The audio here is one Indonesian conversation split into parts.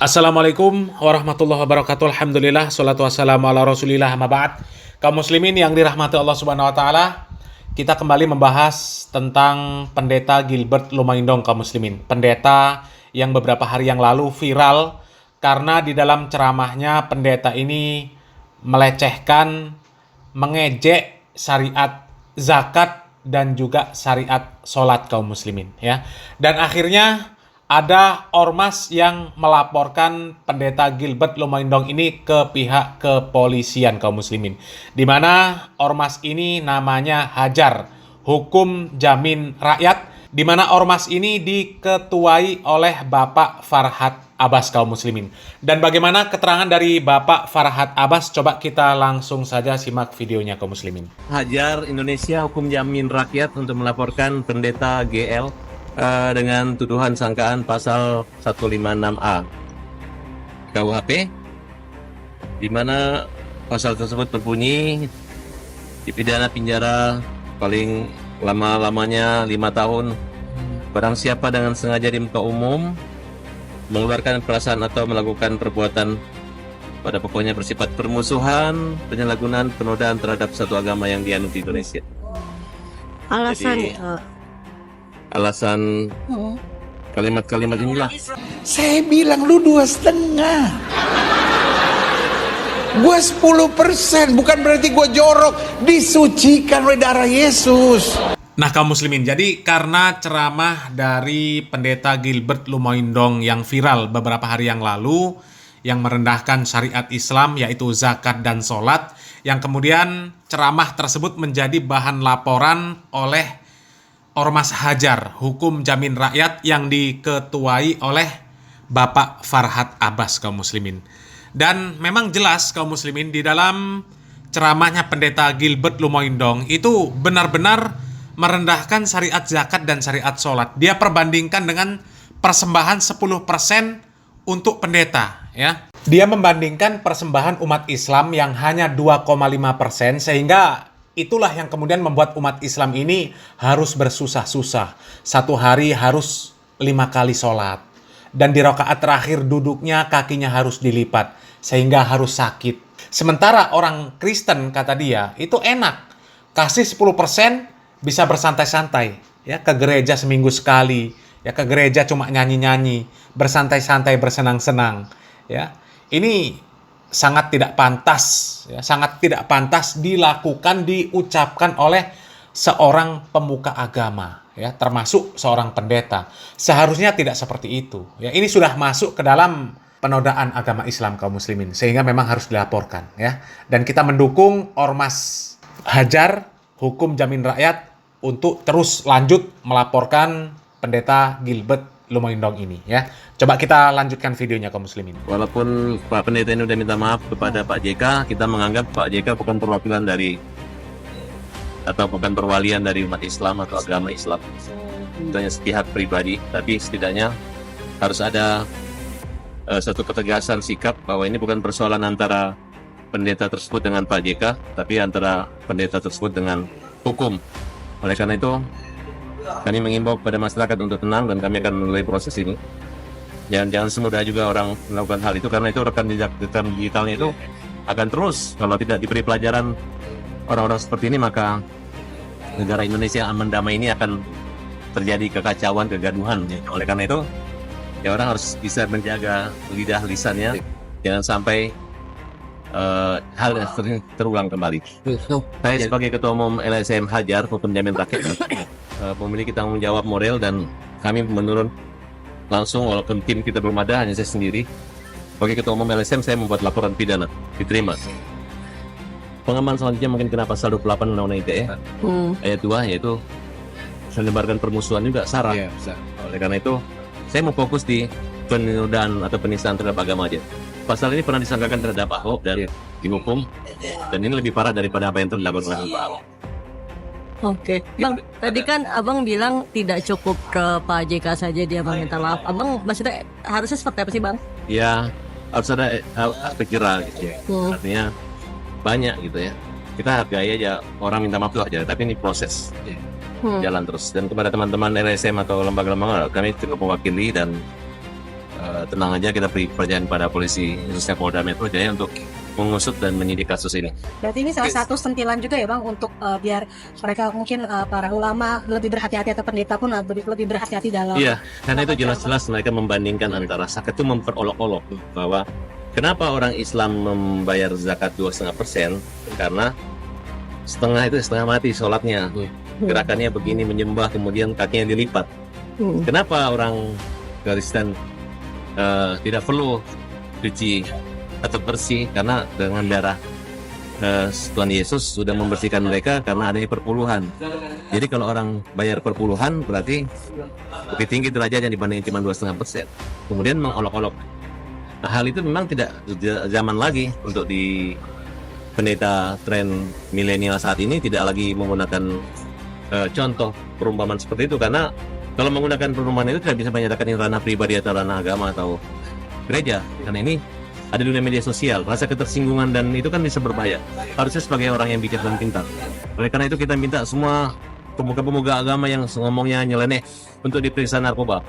Assalamualaikum warahmatullahi wabarakatuh. Alhamdulillah, salatu wassalamu ala rasulillah, amma ba'd. Kaum muslimin yang dirahmati Allah subhanahu wa ta'ala, kita kembali membahas tentang pendeta Gilbert Lumahindong, kaum muslimin. Pendeta yang beberapa hari yang lalu viral karena di dalam ceramahnya pendeta ini melecehkan, mengejek syariat zakat dan juga syariat sholat, kaum muslimin, ya. Dan akhirnya ada ormas yang melaporkan pendeta Gilbert Lumahindong ini ke pihak kepolisian, kaum muslimin. Di mana ormas ini namanya Hajar, Hukum Jamin Rakyat, di mana ormas ini diketuai oleh Bapak Farhad Abbas, kaum muslimin. Dan bagaimana keterangan dari Bapak Farhad Abbas? Coba kita langsung saja simak videonya, kaum muslimin. Hajar Indonesia Hukum Jamin Rakyat untuk melaporkan pendeta GL dengan tuduhan sangkaan pasal 156A KUHP, di mana pasal tersebut berbunyi dipidana penjara paling lama-lamanya 5 tahun barang siapa dengan sengaja di muka umum mengeluarkan perasaan atau melakukan perbuatan pada pokoknya bersifat permusuhan, penyalahgunaan, penodaan terhadap satu agama yang dianut di Indonesia. Alasan kalimat-kalimat inilah. Saya bilang lu 2,5. Gua 10%, bukan berarti gua jorok. Disucikan oleh darah Yesus. Nah, kaum muslimin, jadi karena ceramah dari pendeta Gilbert Lumahindong yang viral beberapa hari yang lalu, yang merendahkan syariat Islam yaitu zakat dan sholat, yang kemudian ceramah tersebut menjadi bahan laporan oleh Ormas Hajar, Hukum Jamin Rakyat, yang diketuai oleh Bapak Farhad Abbas, kaum muslimin. Dan memang jelas, kaum muslimin, di dalam ceramahnya pendeta Gilbert Lumahindong itu benar-benar merendahkan syariat zakat dan syariat sholat. Dia perbandingkan dengan persembahan 10% untuk pendeta, ya. Dia membandingkan persembahan umat Islam yang hanya 2,5%, sehingga itulah yang kemudian membuat umat Islam ini harus bersusah-susah. Satu hari harus 5 kali sholat. Dan di rakaat terakhir duduknya kakinya harus dilipat, sehingga harus sakit. Sementara orang Kristen, kata dia, itu enak. Kasih 10% bisa bersantai-santai. Ya, ke gereja seminggu sekali. Ya, ke gereja cuma nyanyi-nyanyi. Bersantai-santai, bersenang-senang. Ya, ini sangat tidak pantas, ya, sangat tidak pantas dilakukan, diucapkan oleh seorang pemuka agama, ya, termasuk seorang pendeta. Seharusnya tidak seperti itu. Ya, ini sudah masuk ke dalam penodaan agama Islam, kaum muslimin, sehingga memang harus dilaporkan, ya. Dan kita mendukung Ormas Hajar, Hukum Jamin Rakyat, untuk terus lanjut melaporkan pendeta Gilbert Lumahindong ini, ya. Coba kita lanjutkan videonya, kaum muslimin. Walaupun Pak Pendeta ini sudah minta maaf kepada Pak JK, kita menganggap Pak JK bukan perwakilan dari atau bukan perwalian dari umat Islam atau agama Islam. Itu hanya sepihak pribadi, tapi setidaknya harus ada satu ketegasan sikap bahwa ini bukan persoalan antara pendeta tersebut dengan Pak JK, tapi antara pendeta tersebut dengan hukum. Oleh karena itu, kami mengimbau kepada masyarakat untuk tenang dan kami akan mulai proses ini. Jangan semudah juga orang melakukan hal itu, karena itu rekam digitalnya itu akan terus. Kalau tidak diberi pelajaran orang-orang seperti ini, maka negara Indonesia aman damai ini akan terjadi kekacauan, kegaduhan. Oleh karena itu, ya orang harus bisa menjaga lidah lisannya, jangan sampai hal yang terulang kembali. Saya sebagai Ketua Umum LSM Hajar, Hukum Jamin Rakyat, memiliki tanggung jawab moral, dan kami menurun langsung, walaupun tim kita belum ada, hanya saya sendiri. Sebagai Ketua Umum LSM, saya membuat laporan pidana, diterima. Pengaman selanjutnya mungkin kena pasal 28 Undang-Undang ITE, ayat 2, yaitu menyebarkan permusuhan juga, sara. Oleh karena itu, saya mau fokus di penodaan atau penistaan terhadap agama aja. Pasal ini pernah disangkakan terhadap Ahok dan dihukum, dan ini lebih parah daripada apa yang telah dilakukan oleh Pak Ahok. Oke, Bang, tadi kan Abang bilang tidak cukup ke Pak JK saja dia meminta maaf. Abang maksudnya harusnya seperti apa sih, Bang? Ya, harus ada aspek jerah gitu ya. Artinya banyak gitu ya. Kita hargai aja orang minta maaf itu aja, tapi ini proses jalan terus. Dan kepada teman-teman LSM atau lembaga-lembaga, kami cukup mewakili dan tenang aja, kita beri kepercayaan pada polisi khususnya Polda Metro Jaya untuk mengusut dan menyidik kasus ini. Berarti ini salah satu sentilan juga ya Bang untuk biar mereka mungkin para ulama lebih berhati-hati atau pendeta pun lebih berhati-hati dalam. Iya, karena itu jelas-jelas mereka membandingkan antara zakat itu memperolok-olok bahwa kenapa orang Islam membayar zakat 2,5%, karena setengah mati sholatnya, gerakannya begini menyembah kemudian kakinya dilipat. Kenapa orang Kristen tidak perlu cuci atau bersih, karena dengan darah Tuhan Yesus sudah membersihkan mereka karena adanya perpuluhan. Jadi kalau orang bayar perpuluhan berarti lebih tinggi derajatnya dibanding cuma 2,5%. Kemudian mengolok-olok. Nah, hal itu memang tidak zaman lagi untuk di pendeta tren milenial saat ini, tidak lagi menggunakan contoh perumpamaan seperti itu, karena kalau menggunakan perumpamaan itu tidak bisa menyatakan ini ranah pribadi atau ranah agama atau gereja, karena ini ada dunia media sosial, rasa ketersinggungan dan itu kan bisa berbahaya. Harusnya sebagai orang yang bijak dan pintar. Oleh karena itu kita minta semua pemuka-pemuka agama yang ngomongnya nyeleneh untuk diperiksa narkoba.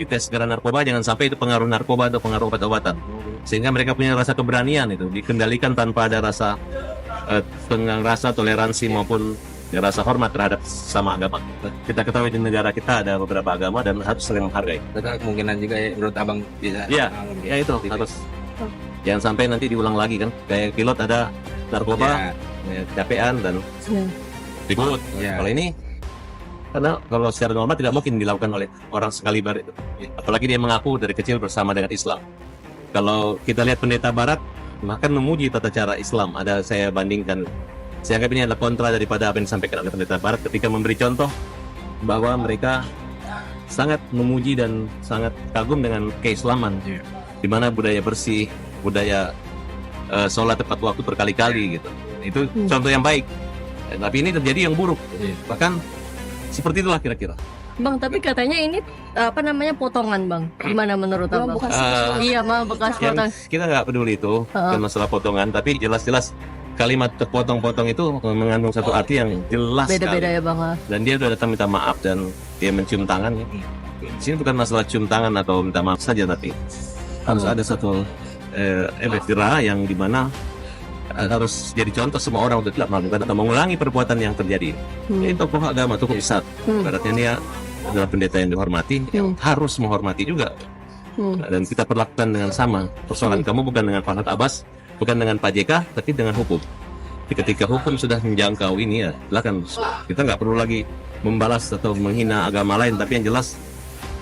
Dites segera narkoba, jangan sampai itu pengaruh narkoba atau pengaruh obat-obatan. Sehingga mereka punya rasa keberanian itu, dikendalikan tanpa ada rasa rasa toleransi maupun rasa hormat terhadap sama agama. Kita ketahui di negara kita ada beberapa agama dan harus saling menghargai. Ada kemungkinan juga ya, menurut Abang bisa. Iya, ya itu harus. Jangan sampai nanti diulang lagi kan. Kayak pilot ada narkoba, kecapean dan ribut. Ya. Kalau ini, karena kalau secara normal tidak mungkin dilakukan oleh orang sekali bar itu. Apalagi dia mengaku dari kecil bersama dengan Islam. Kalau kita lihat pendeta Barat, bahkan memuji tata cara Islam. Ada saya bandingkan, saya anggap ini adalah kontra daripada apa yang disampaikan oleh pendeta Barat ketika memberi contoh bahwa mereka sangat memuji dan sangat kagum dengan keislaman, di mana budaya bersih, budaya sholat tepat waktu berkali-kali gitu. Itu contoh yang baik. Tapi ini terjadi yang buruk. Bahkan seperti itulah kira-kira. Bang, tapi katanya ini potongan Bang. Gimana menurut Abang? Iya, Bang, bekas Yang potong. kita nggak peduli itu bukan masalah potongan, tapi jelas-jelas kalimat terpotong-potong itu mengandung satu arti yang jelas Beda-beda sekali. ya Bang. Dan dia sudah datang minta maaf dan dia mencium tangan. Di sini bukan masalah cium tangan atau minta maaf saja, tapi harus ada satu efek jerah yang dimana harus jadi contoh semua orang untuk tidak melakukan atau mengulangi perbuatan yang terjadi. Ini tokoh agama, tokoh besar. Ibaratnya dia adalah pendeta yang dihormati, yang harus menghormati juga. Dan kita perlakukan dengan sama. Persoalan kamu bukan dengan Farhad Abbas, bukan dengan Pak JK, tapi dengan hukum. Jadi ketika hukum sudah menjangkau ini, ya silakan. Kita nggak perlu lagi membalas atau menghina agama lain, tapi yang jelas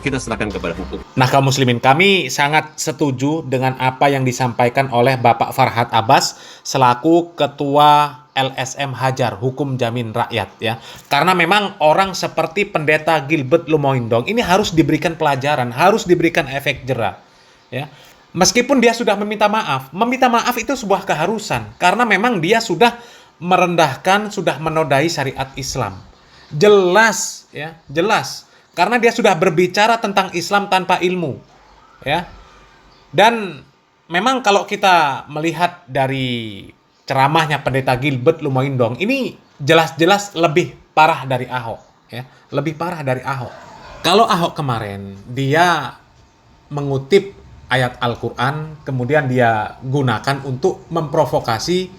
kita serahkan kepada hukum. Nah, kaum muslimin, kami sangat setuju dengan apa yang disampaikan oleh Bapak Farhad Abbas selaku Ketua LSM Hajar, Hukum Jamin Rakyat ya. Karena memang orang seperti Pendeta Gilbert Lumoindong ini harus diberikan pelajaran, harus diberikan efek jerah ya. Meskipun dia sudah meminta maaf itu sebuah keharusan karena memang dia sudah merendahkan, sudah menodai syariat Islam. Jelas ya, jelas. Karena dia sudah berbicara tentang Islam tanpa ilmu, ya. Dan memang kalau kita melihat dari ceramahnya Pendeta Gilbert Lumoindong, ini jelas-jelas lebih parah dari Ahok, ya. Lebih parah dari Ahok. Kalau Ahok kemarin dia mengutip ayat Al-Quran, kemudian dia gunakan untuk memprovokasi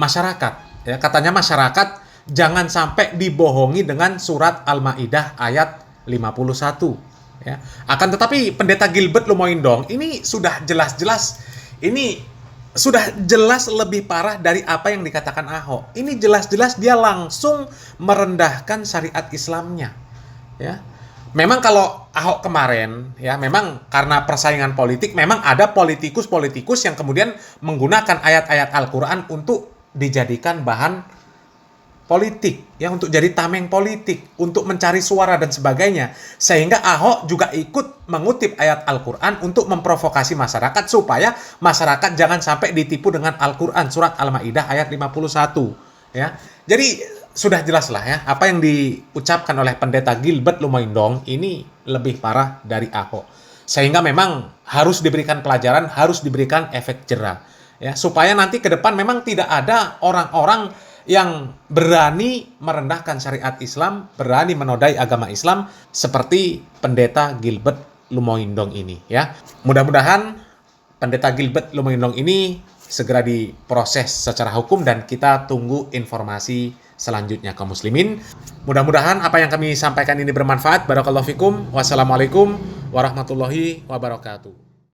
masyarakat, ya. Katanya masyarakat jangan sampai dibohongi dengan surat Al-Maidah ayat 51 ya. Akan tetapi Pendeta Gilbert Lumoindong ini sudah jelas-jelas, ini sudah jelas lebih parah dari apa yang dikatakan Ahok. Ini jelas-jelas dia langsung merendahkan syariat Islamnya ya. Memang kalau Ahok kemarin ya, memang karena persaingan politik, memang ada politikus-politikus yang kemudian menggunakan ayat-ayat Al-Quran untuk dijadikan bahan politik, ya, untuk jadi tameng politik, untuk mencari suara dan sebagainya. Sehingga Ahok juga ikut mengutip ayat Al-Quran untuk memprovokasi masyarakat supaya masyarakat jangan sampai ditipu dengan Al-Quran, surat Al-Maidah ayat 51. Ya. Jadi sudah jelas lah ya, apa yang diucapkan oleh Pendeta Gilbert Lumoindong ini lebih parah dari Ahok. Sehingga memang harus diberikan pelajaran, harus diberikan efek jerah. Ya, supaya nanti ke depan memang tidak ada orang-orang yang berani merendahkan syariat Islam, berani menodai agama Islam seperti Pendeta Gilbert Lumoindong ini ya. Mudah-mudahan Pendeta Gilbert Lumoindong ini segera diproses secara hukum dan kita tunggu informasi selanjutnya kaum muslimin. Mudah-mudahan apa yang kami sampaikan ini bermanfaat. Barakallahu fikum. Wassalamualaikum warahmatullahi wabarakatuh.